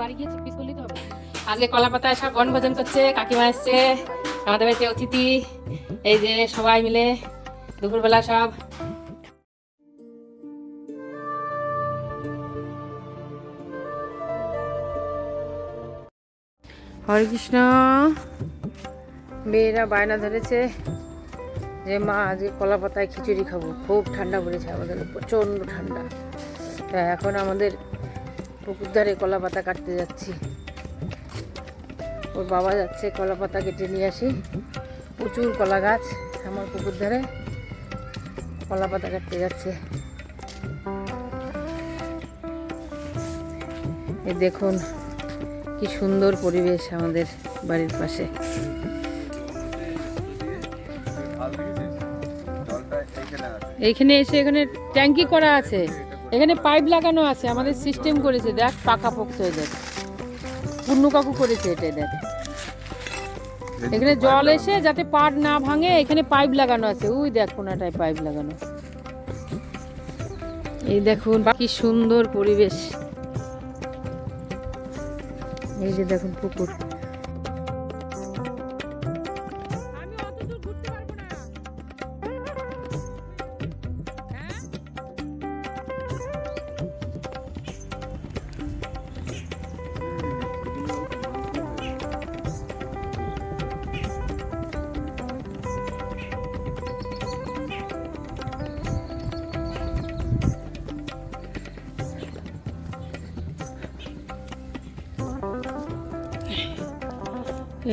বাড়ি গিয়ে পিস করলেই তো হবে। আজকে কলা পাতায় সব বনভোজন করছে, কাকিমা এসছে আমাদের বাড়িতে অতিথি। এই যে সবাই মিলে দুপুরবেলা সব হরে কৃষ্ণ। মেয়েরা বায়না ধরেছে যে মা আজকে কলা পাতায় খিচুড়ি খাবো, খুব ঠান্ডা পড়েছে আমাদের, প্রচণ্ড ঠান্ডা। তা এখন আমাদের পুকুর ধারে কলা পাতা কাটতে যাচ্ছি। ওর বাবা যাচ্ছে কলা পাতা কেটে নিয়ে আসি, প্রচুর কলা গাছ আমার পুকুর ধারে, কলা পাতা কাটতে যাচ্ছে। এই দেখুন কি সুন্দর পরিবেশ আমাদের বাড়ির পাশে। এইখানে এসে এখানে ট্যাঙ্কি করা আছে, এখানে পাইপ লাগানো আছে, আমাদের সিস্টেম করেছে। দেখ পাকা পোক্ত, দেখ পূর্ণ কাকু করেছে এটা। দেখ এখানে জল এসে যাতে পাড় না ভাঙে, এখানে পাইপ লাগানো আছে। ওই দেখ কোনাটায় পাইপ লাগানো। এই দেখুন কি সুন্দর পরিবেশ। এই যে দেখুন পুকুর।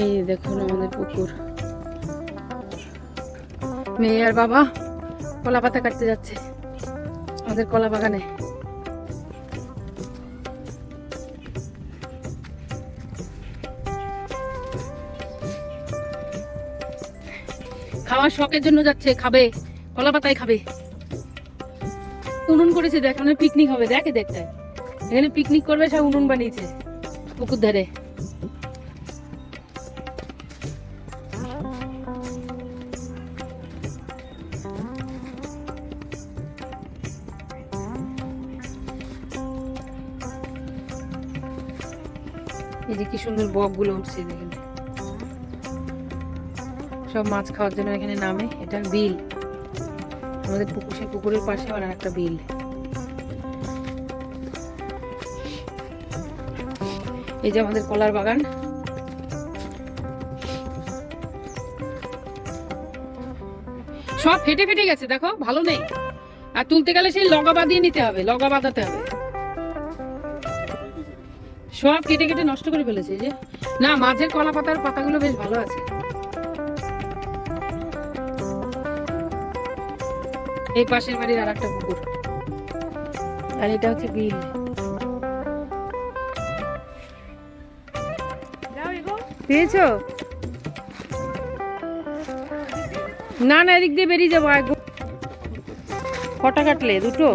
এই দেখুন আমাদের পুকুর। মেয়ে আর বাবা কলা পাতা কাটতে যাচ্ছে আমাদের কলা বাগানে। খাওয়ার শখের জন্য যাচ্ছে, খাবে কলা পাতায় খাবে। উনুন করেছে দেখ, মানে পিকনিক হবে। দেখে দেখতে এখানে পিকনিক করবে, সব উনুন বানিয়েছে পুকুর ধারে। এই যে কি সুন্দর বক গুলো উঠছে দেখেন, সব মাছ খাওয়ার জন্য এখানে নামে। এটা বিল, আমাদের পুকুরের পাশে আর একটা বিল। এই যে আমাদের কলার বাগান। সব ফেটে ফেটে গেছে দেখো, ভালো নেই। আর তুলতে গেলে সেই লগা বাঁধিয়ে নিতে হবে, লগা বাঁধাতে হবে। সব কেটে কেটে নষ্ট করে ফেলেছে। যে না, মাঝের কলা পাতার পাতাগুলো বেশ ভালো আছে। এই পাশের বাড়ির আর একটা পুকুর, আর এটা হচ্ছে বিল। পেয়েছো? না না, এদিক দিয়ে বেরিয়ে যাবো। কটা কাটলে? দুটো?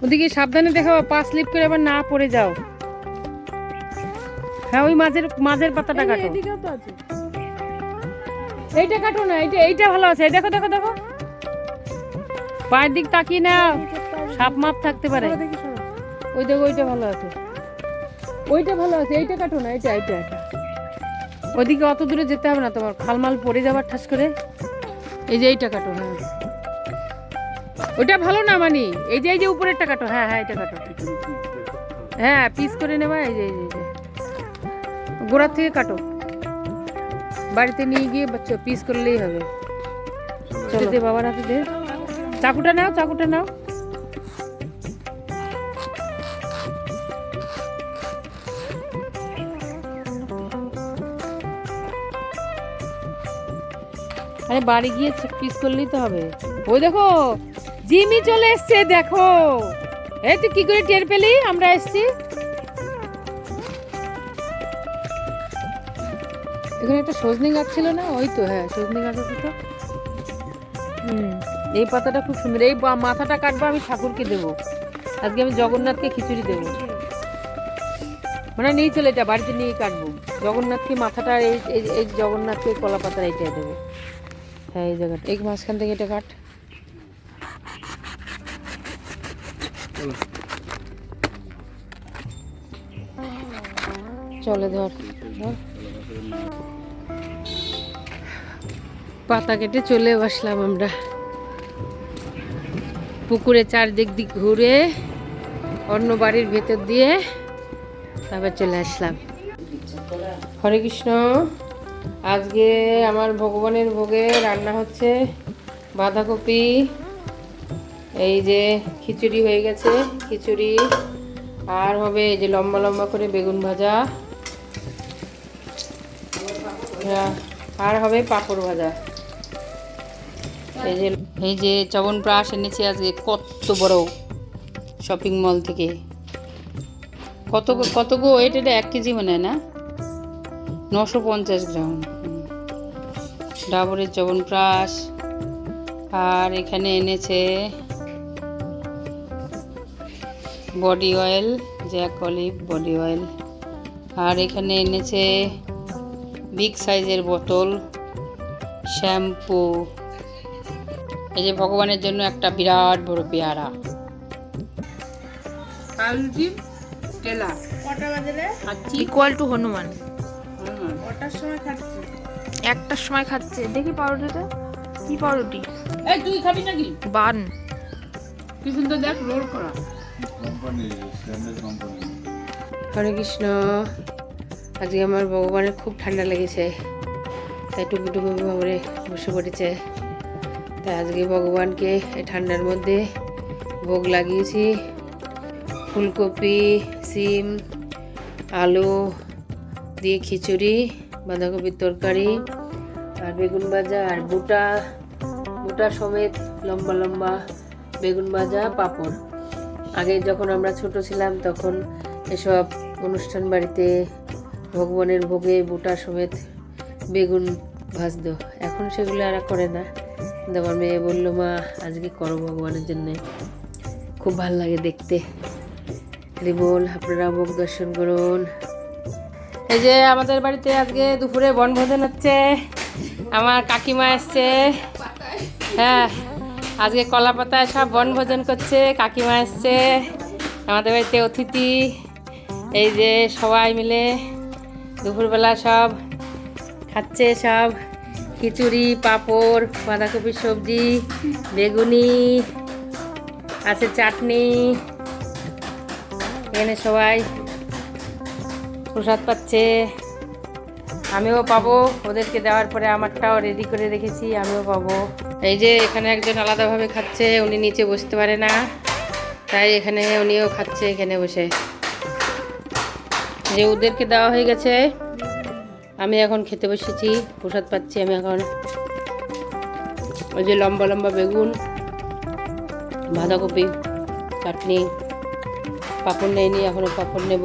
ওদিকে সাবধানে দেখাও, পা স্লিপ করে আবার না পড়ে যাও। হ্যাঁ, ওই মাঝের পাতাটা কাটো। এইটা কাটো না, এইটা ভালো আছে। দেখো দেখো দেখো, পায়ের দিক তাকিয়ে না, সাপ মাপ থাকতে পারে। ওই দেখো, ওইটা ভালো আছে, ওইটা ভালো আছে। এইটা কাটো না, এইটা। ওইদিকে অত দূরে যেতে হবে না তোমার, খালমাল পড়ে যাবার ঠাস করে। এই যে এইটা কাটো। হ্যাঁ, ওইটা ভালো না মানি। এই যে উপরেরটা কাটো। হ্যাঁ হ্যাঁ, এটা কাটো। হ্যাঁ, পিস করে নেবা। এই যে গোড়ার থেকে কাটো, বাড়িতে নিয়ে গিয়ে পিস করলেই হবে। চলো দে বাবার হাতে দে। চাকুটা নাও, চাকুটা নাও। আরে বাড়ি গিয়ে পিস করলেই তো হবে। ওই দেখো জিমি চলে এসছে, দেখো। এই তুই কি করে টের পেলি আমরা এসছি? এখানে একটা সজনে গাছ ছিল না? ওই তো, হ্যাঁ সজনে গাছ আছে তো। এই পাতাটা খুব সুন্দর। এই মাথাটা কাটবো, আমি ঠাকুরকে দেবো আজকে। আমি জগন্নাথকে খিচুড়ি দেবো। মানে নিয়ে চলে, এটা বাড়িতে নিয়ে কাটবো। জগন্নাথকে মাথাটা, এই জগন্নাথকে কলা পাতার এইটাই দেবো। হ্যাঁ, এই জায়গাটা, এই মাঝখান থেকে এটা কাট। চলে ধর পাতা কেটে চলে আসলাম আমরা পুকুরে চারদিক দিক ঘুরে অন্য বাড়ির ভেতর দিয়ে তারপর চলে আসলাম। হরে কৃষ্ণ। আজকে আমার ভগবানের ভোগে রান্না হচ্ছে বাঁধাকপি, এই যে খিচুড়ি হয়ে গেছে, খিচুড়ি আর হবে এই যে লম্বা লম্বা করে বেগুন ভাজা, আর হবে পাঁপড় ভাজা। এই যে চ্যবনপ্রাশ এনেছি আজকে, কত বড় শপিং মল থেকে। কত গো ওয়েট? এটা 1 কেজি মনে হয় না, 950 গ্রাম। ডাবরের চ্যবনপ্রাশ। আর এখানে এনেছে body oil, Jack olive body oil. আর এখানে এনেছে বিগ সাইজের বোতল শ্যাম্পু। এই যে ভগবানের জন্য একটা বিরাট বড় পেয়ারা। Equal to Hanuman. একটার সময় খাচ্ছে। দেখি পাউরুটিটা কি পাউরুটি? এই তুই খাবি নাকি? বান। কি সুন্দর দেখ, রোল করা। হরে কৃষ্ণ। আজকে আমার ভগবানের খুব ঠান্ডা লেগেছে, তাই টুপি টুপি ভাবে বসে পড়েছে। তাই আজকে ভগবানকে এই ঠান্ডার মধ্যে ভোগ লাগিয়েছি। ফুলকপি, সিম, আলু দিয়ে খিচুড়ি, বাঁধাকপির তরকারি, আর বেগুন ভাজা, আর বুটা সমেত লম্বা লম্বা বেগুন ভাজা, পাঁপড়। আগে যখন আমরা ছোট ছিলাম তখন এসব অনুষ্ঠান বাড়িতে ভগবানের ভোগে বুটা সমেত বেগুন ভাজতো। এখন সেগুলো আর করে না, কিন্তু আমার মেয়ে বললো, মা আজকে করো ভগবানের জন্যে, খুব ভালো লাগে দেখতে। বল আপনারা ভোগ দর্শন করুন। এই যে আমাদের বাড়িতে আজকে দুপুরে বনভোজন হচ্ছে। আমার কাকিমা এসছে, হ্যাঁ আজকে কলা পাতায় সব বনভোজন করছে। কাকিমা এসছে আমাদের বাড়িতে অতিথি। এই যে সবাই মিলে দুপুরবেলা সব খাচ্ছে, সব খিচুড়ি, পাঁপড়, বাঁধাকপির সবজি, বেগুনি আছে, চাটনি। এখানে সবাই প্রসাদ পাচ্ছে, আমিও পাবো। ওদেরকে দেওয়ার পরে আমারটাও রেডি করে রেখেছি, আমিও পাবো। এই যে এখানে একজন আলাদাভাবে খাচ্ছে, উনি নিচে বসতে পারে না, তাই এখানে উনিও খাচ্ছে এখানে বসে। যে ওদেরকে দেওয়া হয়ে গেছে, আমি এখন খেতে বসেছি, প্রসাদ পাচ্ছি আমি এখন। ওই যে লম্বা লম্বা বেগুন, বাঁধাকপি, চাটনি, পাঁপড় নেয়নি, এখনও পাঁপড় নেব।